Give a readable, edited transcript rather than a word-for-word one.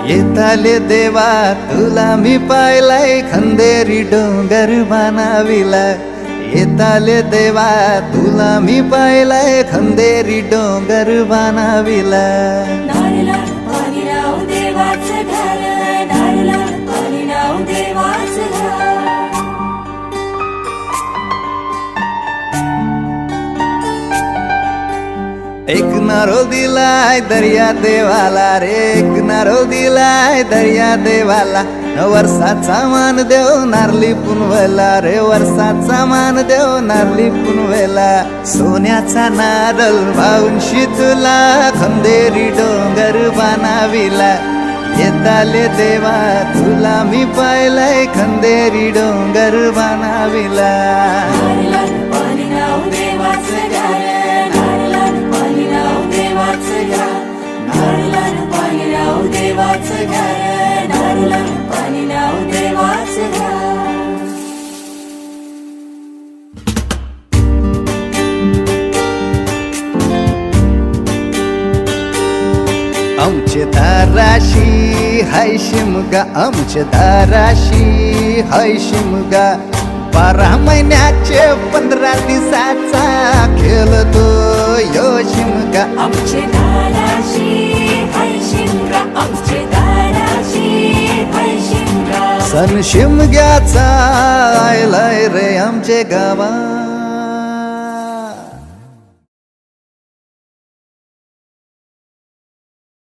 येताले देवा तुला मी पाहिलाय खंदेरी डोंगर बनाविला येताले देवा तुला मी पाहिलाय खंदेरी डोंगर बनाविला नारळा पाणी नाव देवाचं घर नारळा पाणी नाव देवाचं घर एक नारळ दिलाय दर्या देवाला रे एक नारळ दिलाय दर्या देवाला वर्षाचा मान देव नारली पुनवेला रे वर्षाचा मान देव नारली पुनवेला सोन्याचा नारळ भाऊंशी तुला खंदेरी डोंगर बनाविला येताले देवा तुला मी पाहिलाय खंदेरी डोंगर बनाविला नारळा पाणी नाव देवाचं घर नारळा पाणी नाव देवाचं घर नारळा पाणी नाव देवाचं घर नारळा पाणी नाव देवाचं घर आमचे दाराशी हाय शिमगा आमचे दाराशी हाय शिमगा 12 महिन्याचे 15 दिवसाचा खेळतो यो शिमगा आमचे दाराशी हाय शिमगा आमचे दाराशी हाय शिमगा सण शिमग्याचा आयलाय रे आमचे गावा